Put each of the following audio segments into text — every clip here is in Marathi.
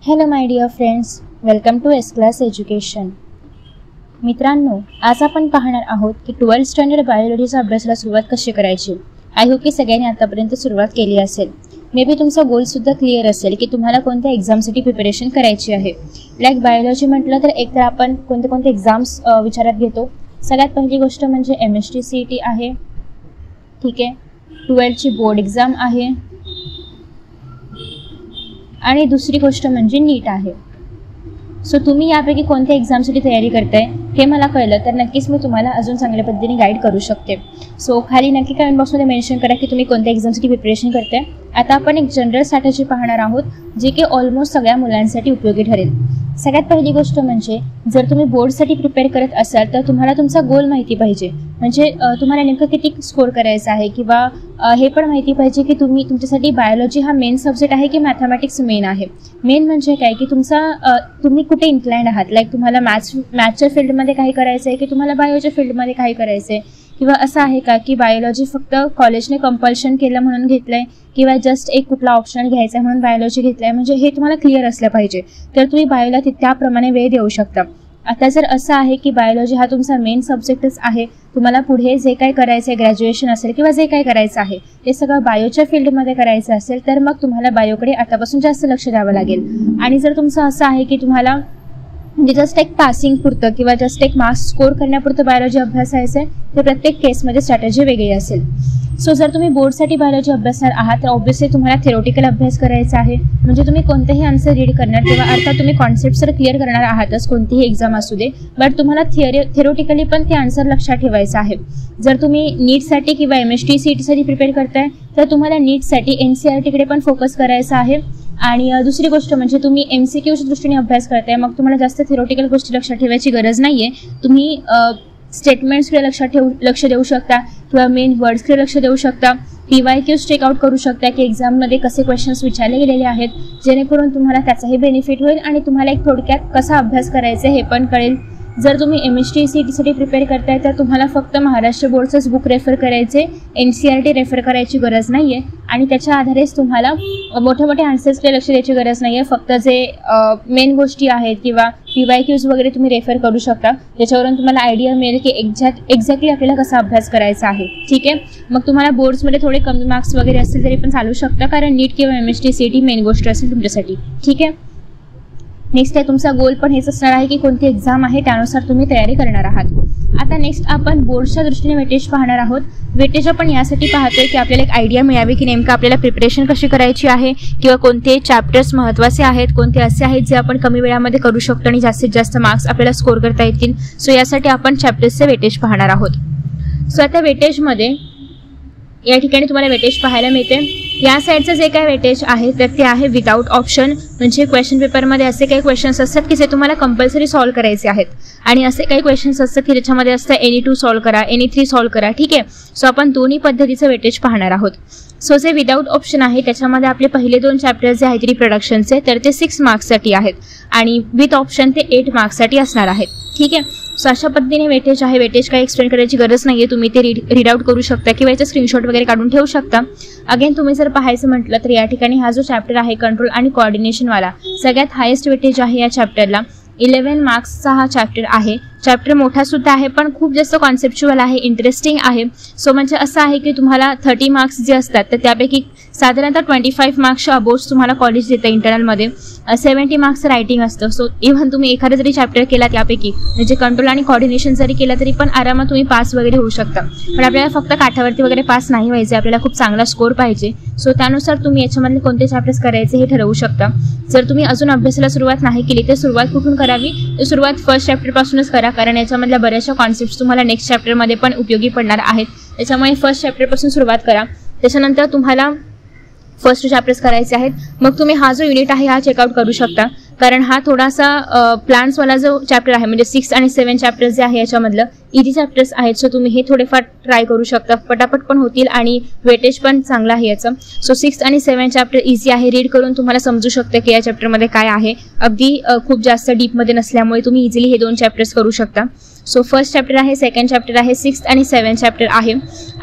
Hello my dear friends, welcome to S class education. मित्रांनो, आज आपण पाहणार आहोत की 12th स्टँडर्ड बायोलॉजीचा अभ्यासाला सुरुवात कशी करायची. आय होप की सगळ्यांनी आतापर्यंत सुरुवात केली असेल. मे बी तुमचा गोलसुद्धा क्लिअर असेल की तुम्हाला कोणत्या एक्झामसाठी प्रिपरेशन करायची आहे. लाईक बायोलॉजी म्हटलं तर एक तर आपण कोणते एक्झाम्स विचारात घेतो. सगळ्यात पहिली गोष्ट म्हणजे MST-CET आहे, ठीक आहे. 12th ची बोर्ड एक्झाम आहे आणि दुसरी गोष्ट म्हणजे नीट आहे. सो तुम्ही यापैकी कोणत्या एक्झामसाठी तयारी करताय हे मला कळलं तर नक्कीच मी तुम्हाला अजून चांगल्या पद्धतीने गाईड करू शकते. सो खाली नक्की कमेंट बॉक्समध्ये मेन्शन करा की तुम्ही कोणत्या एक्झामसाठी प्रिपरेशन करताय. आता आपण एक जनरल स्ट्रॅटेजी पाहणार आहोत जे की ऑलमोस्ट सगळ्या मुलांसाठी उपयोगी ठरेल. सगळ्यात पहिली गोष्ट म्हणजे जर तुम्ही बोर्डसाठी प्रिपेअर करत असाल तर तुम्हाला तुमचा गोल माहिती पाहिजे. म्हणजे तुम्हाला नेमकं किती स्कोर करायचं आहे किंवा हे पण माहिती पाहिजे की तुमच्यासाठी बायोलॉजी हा मेन सब्जेक्ट आहे की मॅथमॅटिक्स मेन आहे. मेन म्हणजे काय की तुम्ही कुठे इन्क्लाइंड आहात. लाईक तुम्हाला मॅथ्सच्या फील्डमध्ये काही करायचं आहे की तुम्हाला बायोच्या फील्डमध्ये काही करायचं आहे, किंवा असं आहे का की बायोलॉजी फक्त कॉलेजने कंपल्शन केलं म्हणून घेतलंय किंवा जस्ट एक कुठला ऑप्शन घ्यायचा आहे म्हणून बायोलॉजी घेतलाय. म्हणजे हे तुम्हाला क्लिअर असलं पाहिजे तर तुम्ही बायोला त्याप्रमाणे वेळ देऊ शकता. आता जर असं आहे की बायोलॉजी हा तुमचा मेन सब्जेक्टच आहे, तुम्हाला पुढे जे काही करायचं आहे, ग्रॅज्युएशन असेल किंवा जे काही करायचं आहे ते सगळं बायोच्या फील्डमध्ये करायचं असेल तर मग तुम्हाला बायोकडे आतापासून जास्त लक्ष द्यावं लागेल. आणि जर तुमचं असं आहे की तुम्हाला म्हणजे जस्ट एक पासिंग पुरतं किंवा जस्ट एक मार्क्स स्कोर करण्यापुरतं बायोलॉजी अभ्यासायचं आहे तर प्रत्येक केसमध्ये स्ट्रॅटेजी वेगळी असेल. सो जर तुम्ही बोर्डसाठी बायोलॉजी अभ्यासणार आहात तर ऑब्व्हियसली तुम्हाला थेरोटिकल अभ्यास करायचा आहे. म्हणजे तुम्ही कोणतेही आन्सर रीड करणार किंवा अर्थात तुम्ही कॉन्सेप्ट तर क्लिअर करणार आहातच कोणतीही एक्झाम असू दे, बट तुम्हाला थेरोटिकली पण ते आन्सर लक्षात ठेवायचं आहे. जर तुम्ही नीटसाठी किंवा MST-CET प्रिपेअर करताय तर तुम्हाला नीटसाठी NCERT पण फोकस करायचा आहे. आणि दुसरी गोष्ट म्हणजे तुम्ही MCQच्या दृष्टीने अभ्यास करताय मग तुम्हाला जास्त थेरोटिकल गोष्टी लक्षात ठेवायची गरज नाहीये. तुम्ही स्टेटमेंट्सकडे लक्ष देऊ शकता किंवा मेन वर्ड्सकडे लक्ष देऊ शकता. PYQs चेकआउट करू शकता की एक्झाममध्ये कसे क्वेश्चन्स विचारले गेलेले आहेत, जेणेकरून तुम्हाला त्याचाही बेनिफिट होईल आणि तुम्हाला एक थोडक्यात कसा अभ्यास करायचा हे पण कळेल. जर तुम्ही MST-CET प्रिपेअर करताय तर तुम्हाला फक्त महाराष्ट्र बोर्डचंच बुक रेफर करायचे, NCERT रेफर करायची गरज नाही आहे. आणि त्याच्या आधारेच तुम्हाला मोठे आन्सर्सकडे लक्ष द्यायची गरज नाही आहे. फक्त जे मेन गोष्टी आहेत किंवा PYQs वगैरे तुम्ही रेफर करू शकता, ज्याच्यावरून तुम्हाला आयडिया मिळेल की एक्झॅक्टली आपल्याला कसा अभ्यास करायचा आहे. ठीक आहे, मग तुम्हाला बोर्ड्समध्ये थोडे कमी मार्क्स वगैरे असतील तरी पण चालू शकता, कारण नीट किंवा MST-CET मेन गोष्ट असेल तुमच्यासाठी. ठीक आहे, नेक्स्ट आहे तुमचा गोल पण हेच असणार आहे की कोणती एक्झाम आहे त्यानुसार तुम्ही तयारी करणार आहात. आता नेक्स्ट आपण बोर्डच्या दृष्टीने वेटेज पाहणार आहोत. वेटेज आपण यासाठी पाहतोय की आपल्याला एक आयडिया मिळावी की नेमकं आपल्याला प्रिपरेशन कशी करायची आहे किंवा कोणते चॅप्टर्स महत्त्वाचे आहेत, कोणते असे आहेत जे आपण कमी वेळामध्ये करू शकतो आणि जास्तीत जास्त मार्क्स आपल्याला स्कोर करता येतील. सो यासाठी आपण चॅप्टर्सचे वेटेज पाहणार आहोत. सो आता वेटेजमध्ये या ठिकाणी तुम्हाला वेटेज पाहायला मिळते. या साईडचं जे काही वेटेज आहे तर ते आहे विदाउट ऑप्शन. म्हणजे क्वेश्चन पेपरमध्ये असे काही क्वेश्चन्स असतात की जे तुम्हाला कंपल्सरी सॉल्व्ह करायचे आहेत आणि असे काही क्वेश्चन्स असतात की ज्याच्यामध्ये असतं any2 सॉल्व्ह करा, any3 सॉल्व्ह करा. ठीक आहे, सो आपण दोन्ही पद्धतीचं वेटेज पाहणार आहोत. सो जे विदाउट ऑप्शन आहे त्याच्यामध्ये आपले पहिले 2 चॅप्टर्स जे आहेत रिप्रोडक्शनचे तर ते 6 मार्क्ससाठी आहेत आणि विथ ऑप्शन ते 8 मार्क्ससाठी असणार आहेत. ठीक आहे, सो अशा पद्धतीने वेटेज आहे. वेटेज काही एक्सप्लेन करायची गरज नाही आहे, तुम्ही ते रीड आउट करू शकता किंवा याचा स्क्रीनशॉट वगैरे काढून ठेवू शकता. अगेन तुम्ही जर पाहायचं म्हटलं तर या ठिकाणी हा जो चॅप्टर आहे कंट्रोल आणि कोऑर्डिनेशनवाला सगळ्यात हायेस्ट वेटेज आहे या चॅप्टरला. 11 मार्क्सचा हा चॅप्टर आहे. चॅप्टर मोठा सुद्धा आहे पण खूप जास्त कॉन्सेप्च्युअल आहे, इंटरेस्टिंग आहे. सो म्हणजे असं आहे की तुम्हाला 30 मार्क्स जे असतात तर त्यापैकी साधारणतः 25 मार्क्सच्या अबोव्ह तुम्हाला कॉलेज देतं इंटरनलमध्ये. 70 मार्क्सचं रायटिंग असतं. सो इव्हन तुम्ही एखादा जरी चॅप्टर केला त्यापैकी म्हणजे कंट्रोल आणि कोऑर्डिनेशन जरी केला तरी पण आरामात तुम्ही पास वगैरे होऊ शकता. पण आपल्याला फक्त काठावरती वगैरे पास नाही व्हायचे, आपल्याला खूप चांगला स्कोर पाहिजे. सो त्यानुसार तुम्ही याच्यामधले कोणते चॅप्टर्स करायचे हे ठरवू शकता. जर तुम्ही अजून अभ्यासाला सुरुवात नाही केली तर सुरुवात कुठून करावी, तर सुरुवात फर्स्ट चॅप्टरपासूनच करा, कारण याच्यामधल्या बऱ्याचशा कॉन्सेप्ट्स तुम्हाला नेक्स्ट चॅप्टरमध्ये पण उपयोगी पडणार आहेत. त्याच्यामुळे फर्स्ट चॅप्टरपासून सुरुवात करा. त्याच्यानंतर तुम्हाला फर्स्ट चॅप्टर्स करायचे आहेत. मग तुम्ही हा जो युनिट आहे हा चेकआउट करू शकता, कारण हा थोडासा प्लांट्सवाला जो चॅप्टर आहे म्हणजे 6 आणि 7 चॅप्टर्स जे आहे याच्यामधलं इझी चॅप्टर्स आहेत. सो तुम्ही हे थोडेफार ट्राय करू शकता, पटापट पण होतील आणि वेटेज पण चांगलं आहे याचं. सो 6th आणि 7th चॅप्टर इझी आहे, रीड करून तुम्हाला समजू शकतं की या चॅप्टरमध्ये काय आहे. अगदी खूप जास्त डीपमध्ये नसल्यामुळे तुम्ही इझिली हे 2 चॅप्टर्स करू शकता. सो फर्स्ट चॅप्टर आहे, सेकंड चॅप्टर आहे, 6th आणि 7th चॅप्टर आहे.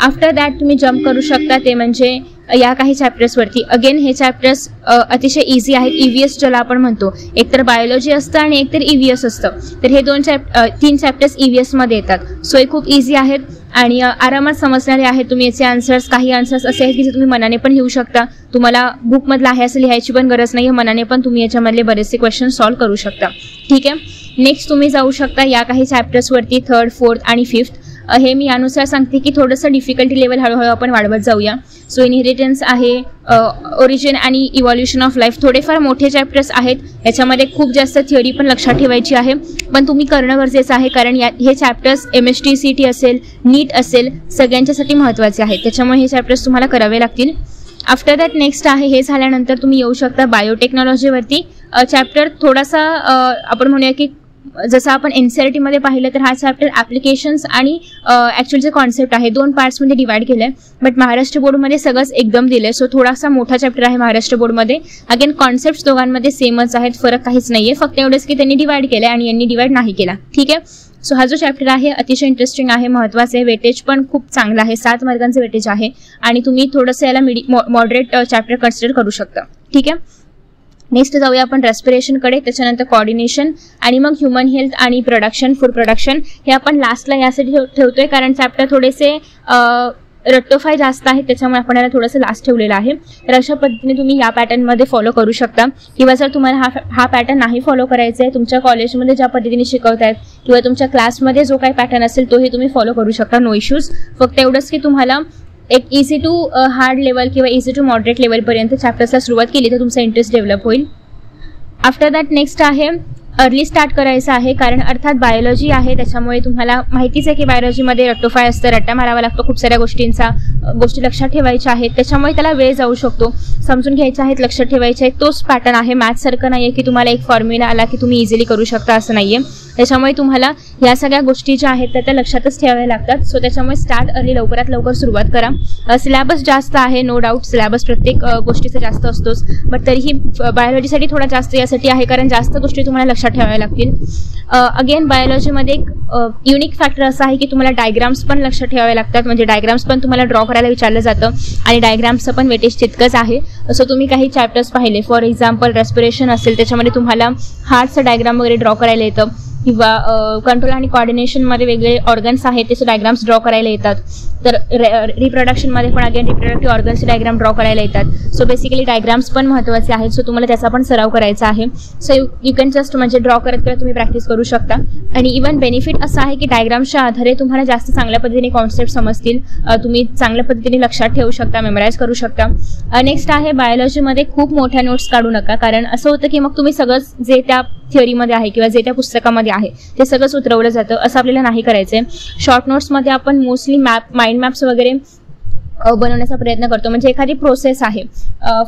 आफ्टर दॅट तुम्ही जम्प करू शकता, ते म्हणजे या काही चॅप्टर्सवरती. अगेन हे चॅप्टर्स अतिशय इझी आहेत. EVS ज्याला आपण म्हणतो, एकतर बायोलॉजी असतं आणि एकतर EVS असतं. तर हे 3 चॅप्टर्स EVS मध्ये येतात. सो हे खूप इझी आहेत आणि आरामात समजणारे आहेत. तुम्ही याचे आन्सर्स, काही आन्सर्स असे आहेत की जे तुम्ही मनाने पण घेऊ शकता. तुम्हाला बुकमधलं आहे असं लिहायची पण गरज नाही आहे, मनाने पण तुम्ही याच्यामधले बरेचसे क्वेश्चन सॉल्व्ह करू शकता. ठीक आहे. नेक्स्ट तुम्ही जाऊ शकता या काही चॅप्टर्सवरती, 3rd, 4th आणि 5th. हे मी यानुसार सांगते की थोडंसं डिफिकल्टी लेवल हळूहळू आपण वाढवत जाऊया. सो इनहेरिटन्स आहे, ओरिजिन आणि इव्हॉल्युशन ऑफ लाईफ, थोडेफार मोठे चॅप्टर्स आहेत. याच्यामध्ये खूप जास्त थिअरी पण लक्षात ठेवायची आहे, पण तुम्ही करणं गरजेचं आहे, कारण हे चॅप्टर्स MST CT असेल, नीट असेल, सगळ्यांच्यासाठी महत्त्वाचे आहेत. त्याच्यामुळे हे चॅप्टर्स तुम्हाला करावे लागतील. आफ्टर दॅट नेक्स्ट आहे, हे झाल्यानंतर तुम्ही येऊ शकता बायोटेक्नॉलॉजीवरती. चॅप्टर थोडासा आपण म्हणूया की जसं आपण NCERT मध्ये पाहिलं तर हा चॅप्टर ॲप्लिकेशन्स आणि ॲक्च्युअल जे कॉन्सेप्ट आहे 2 पार्ट्समध्ये डिवाइड केलं आहे. बट महाराष्ट्र बोर्डमध्ये सगळंच एकदम दिलं आहे. सो थोडासा मोठा चॅप्टर आहे महाराष्ट्र बोर्डमध्ये. अगेन कॉन्सेप्ट दोघांमध्ये सेमच आहेत, फरक काहीच नाही आहे, फक्त एवढंच की त्यांनी डिवाइड केलं आहे आणि यांनी डिवाइड नाही केला. ठीक आहे. सो हा जो चॅप्टर आहे अतिशय इंटरेस्टिंग आहे, महत्त्वाचं आहे, वेटेज पण खूप चांगलं आहे, 7 मार्कांचं वेटेज आहे आणि तुम्ही थोडंसं याला मॉडरेट चॅप्टर कन्सिडर करू शकता. ठीक आहे. नेक्स्ट जाऊया आपण रेस्पिरेशनकडे, त्याच्यानंतर कोऑर्डिनेशन आणि मग ह्युमन हेल्थ आणि प्रोडक्शन, फूड प्रोडक्शन. हे आपण लास्टला यासाठी ठेवतोय कारण चॅप्टर थोडेसे रट्टोफाय जास्त आहे, त्याच्यामुळे आपण याला थोडंसं लास्ट ठेवलेलं आहे. तर अशा पद्धतीने तुम्ही या पॅटर्नमध्ये फॉलो करू शकता. किंवा जर तुम्हाला हा पॅटर्न नाही फॉलो करायचा आहे, तुमच्या कॉलेजमध्ये ज्या पद्धतीने शिकवतायत किंवा तुमच्या क्लासमध्ये जो काही पॅटर्न असेल तोही तुम्ही फॉलो करू शकता, नो इश्यूज. फक्त एवढंच की तुम्हाला एक इझी टू हार्ड लेवल किंवा इझी टू मॉडरेट लेवलपर्यंत चॅप्टर्सला सुरुवात केली तर तुमचा इंटरेस्ट डेव्हलप होईल. आफ्टर दॅट नेक्स्ट आहे अर्ली स्टार्ट करायचं आहे, कारण अर्थात बायोलॉजी आहे, त्याच्यामुळे तुम्हाला माहितीच आहे की बायोलॉजीमध्ये रट्टोफाय असतं, रट्टा मारावा लागतो, खूप साऱ्या गोष्टी लक्षात ठेवायच्या आहेत, त्याच्यामुळे त्याला वेळ जाऊ शकतो, समजून घ्यायच्या आहेत, लक्षात ठेवायचे आहेत. तोच पॅटर्न आहे, मॅथ्ससारखं नाही आहे की तुम्हाला एक फॉर्म्युला आला की तुम्ही इझिली करू शकता, असं नाही आहे. त्याच्यामुळे तुम्हाला या सगळ्या गोष्टी ज्या आहेत त्या लक्षातच ठेवाव्या लागतात. सो त्याच्यामुळे स्टार्ट अर्ली, लवकरात लवकर सुरुवात करा. सिलेबस जास्त आहे, नो डाऊट, सिलेबस प्रत्येक गोष्टीचा जास्त असतोच, बट तरीही बायोलॉजीसाठी थोडा जास्त यासाठी आहे कारण जास्त गोष्टी तुम्हाला लक्षात ठेवाव्या लागतील. अगेन बायोलॉजीमध्ये एक युनिक फॅक्टर असं आहे की तुम्हाला डायग्राम्स पण लक्षात ठेवावे लागतात, म्हणजे डायग्राम्स पण तुम्हाला ड्रॉ करायला विचारलं जातं आणि डायग्राम्सचं पण वेटेज तितकंच आहे. सो तुम्ही काही चॅप्टर्स पाहिले, फॉर एक्झाम्पल रेस्पिरेशन असेल, त्याच्यामध्ये तुम्हाला हार्टचं डायग्राम वगैरे ड्रॉ करायला येतं, किंवा कंट्रोल आणि कोऑर्डिनेशनमध्ये वेगळे ऑर्गन्स आहेत त्याचे डायग्राम्स ड्रॉ करायला येतात. तर रिप्रोडक्शनमध्ये पण अगेन रिप्रोडक्टिव्ह ऑर्गन्सचे डायग्राम ड्रॉ करायला येतात. सो बेसिकली डायग्राम्स पण महत्त्वाचे आहेत, सो तुम्हाला त्याचा पण सराव करायचा आहे. सो यू कॅन जस्ट म्हणजे ड्रॉ करत करत तुम्ही प्रॅक्टिस करू शकता. आणि इव्हन बेनिफिट असं आहे की डायग्राम्सच्या आधारे तुम्हाला जास्त चांगल्या पद्धतीने कॉन्सेप्ट समजतील, तुम्ही चांगल्या पद्धतीने लक्षात ठेवू शकता, मेमराईज करू शकता. नेक्स्ट आहे बायोलॉजीमध्ये खूप मोठ्या नोट्स काढू नका, कारण असं होतं की मग तुम्ही सगळंच जे त्या थिअरीमध्ये आहे किंवा जे त्या पुस्तकामध्ये आहे ते सगळंच उतरवलं जातं, असं आपल्याला नाही करायचंय. शॉर्ट नोट्समध्ये आपण मोस्टली माइंड मॅप्स वगैरे बनवण्याचा प्रयत्न करतो. म्हणजे एखादी प्रोसेस आहे,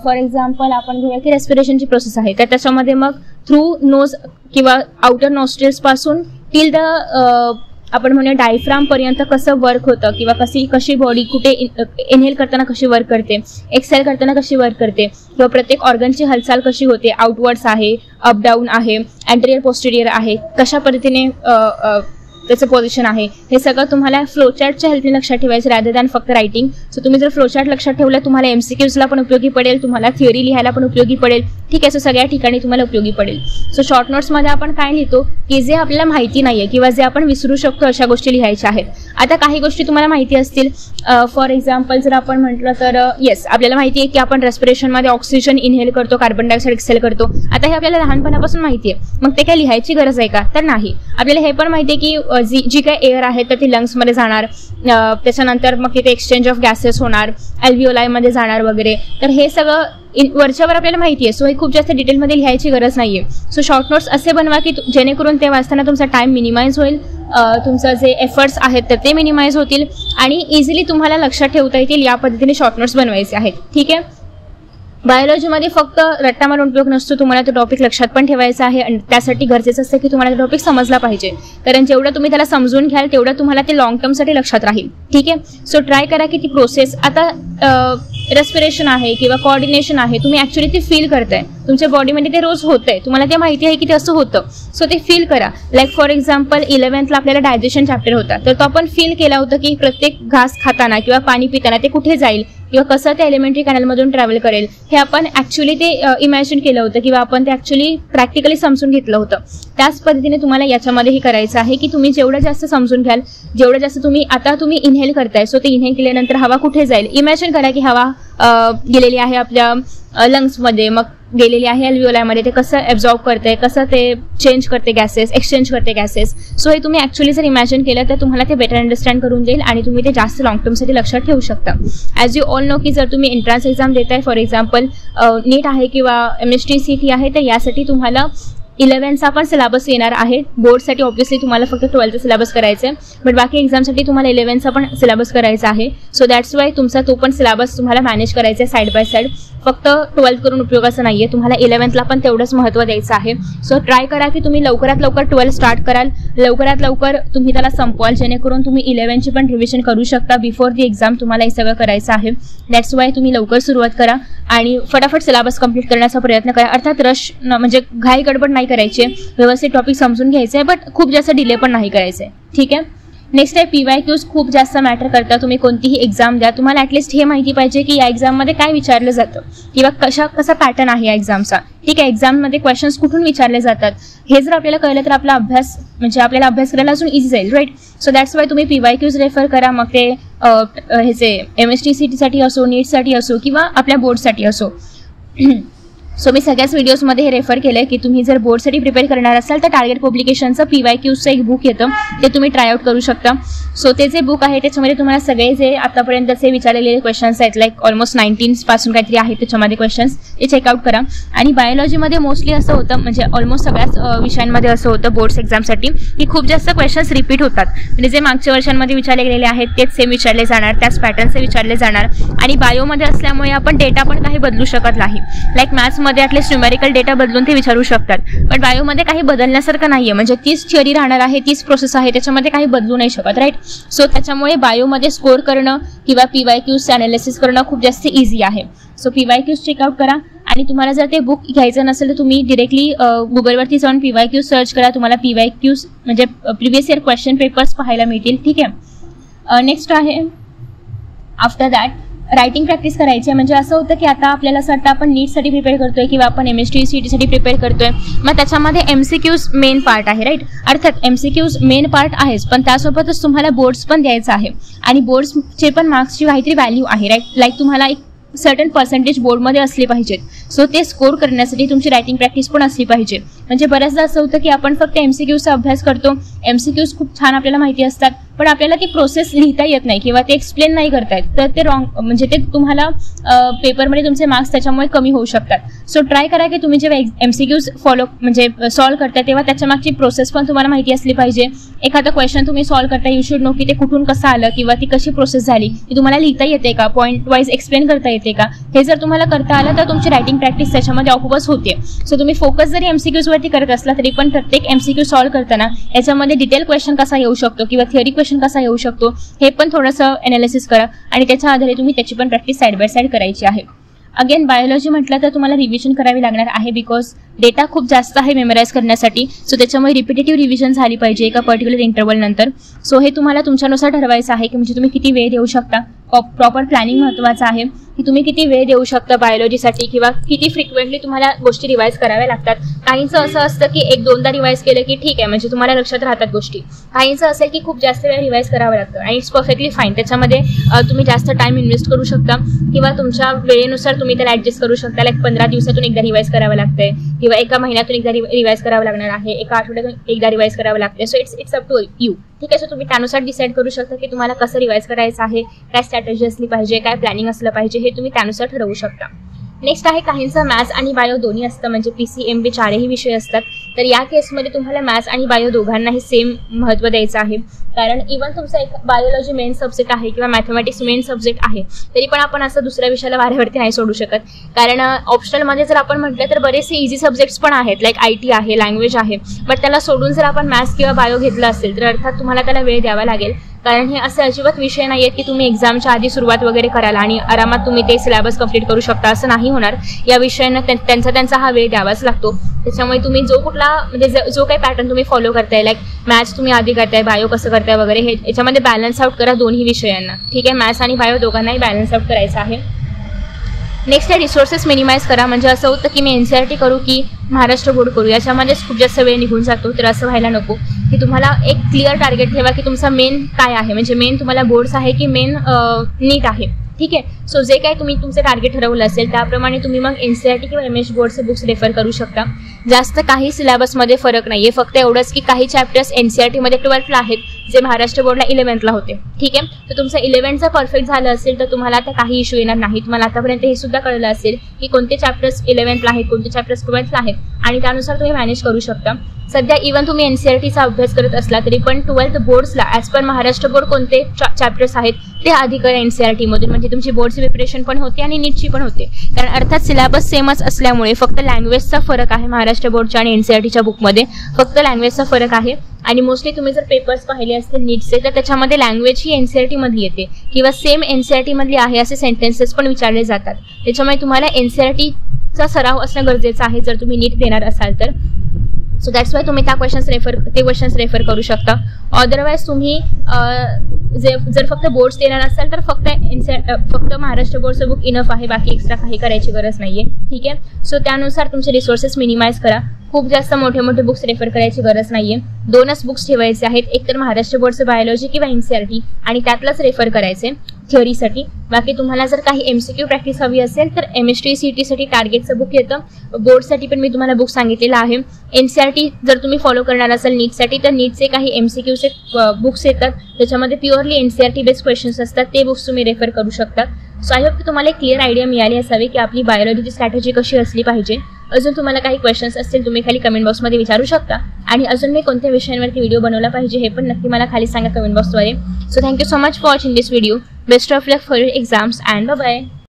फॉर एक्झाम्पल आपण घेऊया की रेस्पिरेशनची प्रोसेस आहे, तर त्याच्यामध्ये मग थ्रू नोज किंवा आउटर नॉस्ट्रिल्स पासून टिल द आपण म्हणूया डायफ्राम पर्यंत कसं वर्क होतं किंवा कशी बॉडी कुठे इनहेल करताना कशी वर्क करते, एक्सहेल करताना कशी वर्क करते, किंवा प्रत्येक ऑर्गनची हालचाल कशी होते, आउटवर्ड्स आहे, अप डाऊन आहे, अँटेरियर पोस्टेरियर आहे, कशा पद्धतीने त्याचं पोझिशन आहे, हे सगळं तुम्हाला फ्लोचार्टच्या हेल्पने लक्षात ठेवायचं रॅदर दॅन फक्त रायटिंग. सो तुम्ही जर फ्लोचार्ट लक्षात ठेवलं तुम्हाला MCQsला पण उपयोगी पडेल, तुम्हाला थिअरी लिहायला पण उपयोगी पडेल. ठीक आहे, सो सगळ्या ठिकाणी तुम्हाला उपयोगी पडेल. सो शॉर्ट नोट्समध्ये आपण काय लिहितो की जे आपल्याला माहिती नाहीये किंवा जे आपण विसरू शकतो अशा गोष्टी लिहायच्या आहेत. आता काही गोष्टी तुम्हाला माहिती असतील, फॉर एक्झाम्पल जर आपण म्हटलं तर येस, आपल्याला माहिती आहे की आपण रेस्पिरेशनमध्ये ऑक्सिजन इनहेल करतो, कार्बन डायऑक्साईड एक्सहेल करतो. आता हे आपल्याला लहानपणापासून माहिती आहे, मग ते काय लिहायची गरज आहे का? तर नाही. आपल्याला हे पण माहिती आहे की जी काय एअर आहे तर ती लंग्समध्ये जाणार, त्याच्यानंतर मग तिथे एक्सचेंज ऑफ गॅसेस होणार, अल्व्हिओलायमध्ये जाणार वगैरे. तर हे सगळं वरच्यावर आपल्याला माहिती आहे, सो हे खूप जास्त डिटेलमध्ये लिहायची गरज नाहीये. सो शॉर्ट नोट्स असे बनवा की जेणेकरून ते वाचताना तुमचा टाइम मिनिमाइज होईल, तुमचं जे एफर्ट्स आहेत तर ते मिनिमाइज होतील आणि इझिली तुम्हाला लक्षात ठेवता येतील. या पद्धतीने शॉर्ट नोट्स बनवायचे आहेत. ठीक आहे. बायोलॉजीमध्ये फक्त रट्टा मारून उपयोग नसतो, तुम्हाला तो टॉपिक लक्षात पण ठेवायचा आहे आणि त्यासाठी गरजेचं असतं की तुम्हाला तो टॉपिक समजला पाहिजे, कारण जेवढं तुम्ही त्याला समजून घ्याल तेवढं तुम्हाला ते लॉंग टर्मसाठी लक्षात राहील. ठीक आहे. सो ट्राय करा की ती प्रोसेस, आता रेस्पिरेशन आहे किंवा कोऑर्डिनेशन आहे, तुम्ही ॲक्च्युली ते फील करताय, तुमच्या बॉडीमध्ये ते रोज होतंय, तुम्हाला ते माहिती आहे की ते असं होतं. सो ते फील करा. लाईक फॉर एक्झाम्पल 11th आपल्याला डायजेशन चॅप्टर होता, तर तो आपण फील केला होता की प्रत्येक घास खाताना किंवा पाणी पिताना ते कुठे जाईल किंवा कसं ते एलिमेंटरी कॅनलमधून ट्रॅव्हल करेल, हे आपण ॲक्च्युली ते इमॅजिन केलं होतं किंवा आपण ते ॲक्च्युली प्रॅक्टिकली समजून घेतलं होतं. त्याच पद्धतीने तुम्हाला याच्यामध्येही करायचं आहे की तुम्ही जेवढं जास्त समजून घ्याल, जेवढं जास्त तुम्ही इनहेल करताय, सो ते इनहेल केल्यानंतर हवा कुठे जाईल, इमॅजिन करा की हवा गेलेली आहे आपल्या लंग्समध्ये, मग गेलेली आहे अल्व्हिओलामध्ये, ते कसं ॲब्झॉर्ब करते, कसं ते चेंज करते गॅसेस, एक्सचेंज करते गॅसेस. सो हे तुम्ही ॲक्च्युली जर इमॅजिन केलं तर तुम्हाला ते बेटर अंडरस्टँड करून देईल आणि तुम्ही ते जास्त लॉंग टर्मसाठी लक्षात ठेवू शकता. ॲज यू ऑल नो की जर तुम्ही एंट्रन्स एक्झाम देताय, फॉर एक्झाम्पल नीट आहे किंवा MSTCT आहे, तर यासाठी तुम्हाला 11th पण सिलेबस येणार आहे. बोर्डसाठी ऑब्व्हियसली तुम्हाला फक्त 12th सिलेबस करायचं आहे, बट बाकी एक्झामसाठी तुम्हाला 11th पण सिलेबस करायचा आहे. सो दॅट्स वाय तुमचा तो पण सिलेबस तुम्हाला मॅनेज करायचा आहे साईड बाय साईड. फक्त 12th करून उपयोगाचं नाहीये, तुम्हाला 11th पण तेवढंच महत्त्व द्यायचं आहे. सो ट्राय करा की तुम्ही लवकरात लवकर 12th स्टार्ट कराल, लवकरात लवकर तुम्ही त्याला संपवाल, जेणेकरून तुम्ही 11th पण रिव्हिजन करू शकता. बिफोर दी एक्झाम तुम्हाला हे सगळं करायचं आहे. दॅट्स वाय तुम्ही लवकर सुरुवात करा आणि फटाफट सिलेबस कंप्लीट करण्याचा प्रयत्न करा. अर्थात रश म्हणजे घाई गडबड नाही करायची, व्यवस्थित टॉपिक समजून घ्यायचं आहे, बट खूप जास्त डिले पण नाही करायचं आहे. ठीक आहे. नेक्स्ट आहे PYQs. खूप जास्त मॅटर करता. तुम्ही कोणतीही एक्झाम द्या, तुम्हाला ॲटलिस्ट हे माहिती पाहिजे की या एक्झाममध्ये काय विचारलं जातं किंवा कसा पॅटर्न आहे या एक्झामचा. ठीक आहे. एक्झाममध्ये क्वेश्चन्स कुठून विचारले जातात हे जर आपल्याला कळलं तर आपला अभ्यास आपल्याला अभ्यास करायला अजून इझी जाईल, राईट. सो दॅट्स वाय तुम्ही PYQs रेफर करा, मग ते ह्याचे MSTCTसाठी असो, नीटसाठी असो किंवा आपल्या बोर्डसाठी असो. सो मी सगळ्याच व्हिडिओजमध्ये हे रेफर केलं आहे की तुम्ही जर बोर्डसाठी प्रिपेअर करणार असाल तर टार्गेट पब्लिकेशनचं PYQचं एक बुक येतं, ते तुम्ही ट्रायआउट करू शकता. सो ते जे बुक आहे त्याच्यामध्ये तुम्हाला सगळे जे आतापर्यंतचे विचारलेले क्वेश्चन्स आहेत, लाईक ऑलमोस्ट 19 पासून काहीतरी आहेत त्याच्यामध्ये क्वेश्चन्स, ते चेकआउट करा. आणि बायोलॉजीमध्ये मोस्टली असं होतं, म्हणजे ऑलमोस्ट सगळ्याच विषयांमध्ये असं होतं बोर्ड्स एक्झामसाठी की खूप जास्त क्वेश्चन्स रिपीट होतात. म्हणजे जे मागच्या वर्षांमध्ये विचारले गेलेले आहेत तेच सेम विचारले जाणार, त्याच पॅटर्नचे विचारले जाणार. आणि बायोमध्ये असल्यामुळे आपण डेटा पण काही बदलू शकत नाही. लाईक मॅथ्समध्ये ॲटलिस्ट न्यूमेरिकल डेटा बदलून ते विचारू शकतात, पण बायोमध्ये काही बदलण्यासारखं नाहीये. म्हणजे तीच थिअरी राहणार आहे, तीच प्रोसेस आहे, त्याच्यामध्ये काही बदलू नाही शकत, राईट. सो त्याच्यामुळे बायोमध्ये स्कोर करणं किंवा PYQचं अनालिसिस करणं खूप जास्त इझी आहे. सो PYQs चेकआउट करा. आणि तुम्हाला जर ते बुक घ्यायचं नसेल तर तुम्ही डिरेक्टली गुगलवरती जाऊन PYQs सर्च करा, तुम्हाला PYQs म्हणजे प्रिव्हियस इयर क्वेश्चन पेपर्स पाहायला मिळतील. ठीक आहे. नेक्स्ट आहे आफ्टर दॅट रायटिंग प्रॅक्टिस करायची आहे. म्हणजे असं होतं की आता आपल्याला असं वाटतं आपण नीटसाठी प्रिपेअर करतोय किंवा आपण MSTCTसाठी प्रिपेअर करतोय, मग त्याच्यामध्ये MCQs मेन पार्ट आहे, राईट. अर्थात MCQs मेन पार्ट आहेच, पण त्यासोबतच तुम्हाला बोर्ड्स पण द्यायचं आहे आणि बोर्ड्सचे पण मार्क्सची काहीतरी व्हॅल्यू आहे, राईट. लाईक तुम्हाला एक सर्टन पर्सेंटेज बोर्डमध्ये असले पाहिजेत. सो ते स्कोर करण्यासाठी तुमची रायटिंग प्रॅक्टिस पण असली पाहिजे. म्हणजे बऱ्याचदा असं होतं की आपण फक्त MCQचा अभ्यास करतो, MCQs खूप छान आपल्याला माहिती असतात, पण आपल्याला ती प्रोसेस लिहिता येत नाही किंवा ते एक्सप्लेन नाही करता येत, तर ते रॉंग, म्हणजे ते तुम्हाला पेपरमध्ये तुमचे मार्क्स त्याच्यामुळे कमी होऊ शकतात. सो ट्राय करा की तुम्ही जेव्हा MCQs सॉल्व्ह करताय तेव्हा त्याच्या मागची प्रोसेस पण तुम्हाला माहिती असली पाहिजे. एखादा क्वेश्चन तुम्ही सॉल्व्ह करता, यू शुड नो की ते कुठून कसं आलं किंवा ती कशी प्रोसेस झाली, ती तुम्हाला लिहिता येते का, पॉईंट वाईज एक्सप्लेन करता येते का, हे जर तुम्हाला करता आलं तर तुमची रायटिंग प्रॅक्टिस त्याच्यामध्ये आपोआपच होते. सो तुम्ही फोकस जरी MCQs वरती करत असला तरी पण प्रत्येक MCQ सॉल्व्ह करताना याच्यामध्ये डिटेल क्वेश्चन कसा येऊ शकतो किंवा थिअरी क्वेश्चन कसा येऊ शकतो हे पण थोडंसं एनालिसिस करा आणि त्याच्या आधारे तुम्ही त्याची पण प्रॅक्टिस साईड बाय साईड करायची आहे. अगेन बायोलॉजी म्हटलं तर तुम्हाला रिव्हिजन करावी लागणार आहे, बिकॉज डेटा खूप जास्त आहे मेमराईज करण्यासाठी. सो त्याच्यामुळे रिपिटेटिव्ह रिव्हिजन झाली पाहिजे एका पर्टिक्युलर इंटरवल नंतर. सो हे तुम्हाला तुमच्यानुसार ठरवायचं आहे की म्हणजे तुम्ही किती वेळ देऊ शकता. प्रॉपर प्लॅनिंग महत्त्वाचं आहे की तुम्ही किती वेळ देऊ शकता बायोलॉजीसाठी किंवा किती फ्रिक्वेंटली तुम्हाला गोष्टी रिवाईज कराव्या लागतात. काहींचं असं असतं की 1-2दा रिवाईज केलं की ठीक आहे, म्हणजे तुम्हाला लक्षात राहतात गोष्टी. काहींचं असेल की खूप जास्त वेळ रिवाईज करावं लागतं आणि इट्स परफेक्टली फाईन. त्याच्यामध्ये तुम्ही जास्त टाइम इन्व्हेस्ट करू शकता किंवा तुमच्या वेळेनुसार तुम्ही त्याला ऍडजस्ट करू शकता. लाईक 15 दिवसातून एकदा रिवाईज करावं लागतंय किंवा एका महिन्यातून एकदा रिवाईज करावं लागणार आहे, एका आठवड्यातून एकदा रिवाईज करावं लागते. So it's up to you. ठीक आहे. सो तुम्ही त्यानुसार डिसाईड करू शकता की तुम्हाला कसं रिवाईज करायचं आहे, काय स्ट्रॅटेजी असली पाहिजे, काय प्लॅनिंग असलं पाहिजे, हे तुम्ही त्यानुसार ठरवू शकता. नेक्स्ट आहे काहींचं मॅथ्स आणि बायो दोन्ही असतं, म्हणजे PCMB चारही विषय असतात. तर या केसमध्ये तुम्हाला मॅथ्स आणि बायो दोघांनाही सेम महत्त्व द्यायचं आहे. कारण इव्हन तुमचा एक बायोलॉजी मेन सब्जेक्ट आहे किंवा मॅथमॅटिक्स मेन सब्जेक्ट आहे, तरी पण आपण असं दुसऱ्या विषयाला वाऱ्यावरती नाही सोडू शकत. कारण ऑप्शनलमध्ये जर आपण म्हटलं तर बरेचसे इझी सब्जेक्ट्स पण आहेत, लाईक IT आहे, लँग्वेज आहे. बट त्याला सोडून जर आपण मॅथ्स किंवा बायो घेतलं असेल तर अर्थात तुम्हाला त्याला वेळ द्यावा लागेल. कारण हे असे अजिबात विषय नाही आहेत की तुम्ही एक्झामच्या आधी सुरुवात वगैरे कराल आणि आरामात तुम्ही ते सिलेबस कंप्लीट करू शकता, असं नाही होणार. या विषयांना त्यांचा हा वेळ द्यावाच लागतो. त्याच्यामुळे तुम्ही जो कुठला म्हणजे जो काही पॅटर्न तुम्ही फॉलो करताय, लाईक मॅथ्स तुम्ही आधी करताय, बायो कसं करताय वगैरे, हे याच्यामध्ये बॅलन्स आउट करा दोन्ही विषयांना. ठीक आहे, मॅथ्स आणि बायो दोघांनाही बॅलन्स आउट करायचं आहे. नेक्स्ट आहे रिसोर्सेस मिनिमाइज करा. म्हणजे असं होतं की मी NCERT करू की महाराष्ट्र बोर्ड करू, याच्यामध्येच खूप जास्त वेळ निघून जातो. तर असं व्हायला नको. की तुम्हाला एक क्लिअर टार्गेट ठेवा की तुमचा मेन काय आहे, म्हणजे मेन तुम्हाला बोर्ड्स आहे की मेन नीट आहे. ठीक आहे, सो जे काही तुम्ही तुमचं टार्गेट ठरवलं असेल त्याप्रमाणे तुम्ही मग NCERT किंवा MS बोर्डचे बुक्स रेफर करू शकता. जास्त काही सिलेबसमध्ये फरक नाही आहे, फक्त एवढंच की काही चॅप्टर्स NCERTमध्ये 12th आहेत जे महाराष्ट्र बोर्डला 11th होते. ठीक आहे, तर तुमचं 11th परफेक्ट झालं असेल तर तुम्हाला आता काही इश्यू येणार नाहीत. तुम्हाला आतापर्यंत हे सुद्धा कळलं असेल की कोणते चॅप्टर्स 11th आहेत, कोणते चॅप्टर्स 12th आहेत आणि त्यानुसार तुम्ही मॅनेज करू शकता. सध्या इव्हन तुम्ही NCERTचा अभ्यास करत असला तरी पण 12th बोर्ड्सला ॲज पर महाराष्ट्र बोर्ड कोणते चॅप्टर्स आहेत ते आधी करा NCERTमधून, म्हणजे तुमची बोर्डची प्रिपरेशन पण होते आणि नीटची पण होते. कारण अर्थात सिलेबस सेमच असल्यामुळे फक्त लँग्वेजचा फरक आहे महाराष्ट्र बोर्डच्या आणि NCERTच्या बुकमध्ये, फक्त लँग्वेजचा फरक आहे. आणि मोस्टली तुम्ही जर पेपर्स पाहिले असतील नीटचे तर त्याच्यामध्ये लँग्वेज ही NCERTमधली येते किंवा सेम NCERTमधली आहे असे सेंटेन्सेस पण विचारले जातात. त्याच्यामुळे तुम्हाला NCERTचा सराव असणं गरजेचं आहे जर तुम्ही नीट देणार असाल तर. सो दॅट्स वाय तुम्ही ते क्वेश्चन्स रेफर करू शकता. अदरवाईज तुम्ही जर फक्त बोर्ड्स देणार असाल तर फक्त महाराष्ट्र बोर्डचं बुक इनफ आहे, बाकी एक्स्ट्रा काही करायची गरज नाहीये. ठीक आहे, सो त्यानुसार तुमचे रिसोर्सेस मिनिमाइज करा. खूप जास्त मोठे मोठे बुक्स रेफर करायची गरज नाहीये. 2च बुक्स ठेवायचे आहेत, एक तर महाराष्ट्र बोर्डचं बायोलॉजी किंवा NCERT आणि त्यातलाच रेफर करायचे थिअरीसाठी. बाकी तुम्हाला जर काही MCQ प्रॅक्टिस हवी असेल तर MST CETसाठी टार्गेटचं बुक येतं. बोर्डसाठी पण मी तुम्हाला बुक सांगितलेलं आहे. NCERT जर तुम्ही फॉलो करणार असाल नीटसाठी तर नीटचे काही MCQचे बुक्स येतात, त्याच्यामध्ये प्युअरली NCERT बेस्ड क्वेश्चन्स असतात, ते बुक्स तुम्ही रेफर करू शकता. सो आय होप की तुम्हाला एक क्लिअर आयडिया मिळाली असावी की आपली बायोलॉजीची स्ट्रॅटेजी कशी असली पाहिजे. अजून तुम्हाला काही क्वेश्चन्स असतील तुम्ही खाली कमेंट बॉक्समध्ये विचारू शकता आणि अजून मी कोणत्या विषयांवरती व्हिडिओ बनवला पाहिजे हे पण नक्की मला खाली सांगा कमेंट बॉक्सद्वारे. So thank you so much for watching this video. Best of luck for your exams and bye.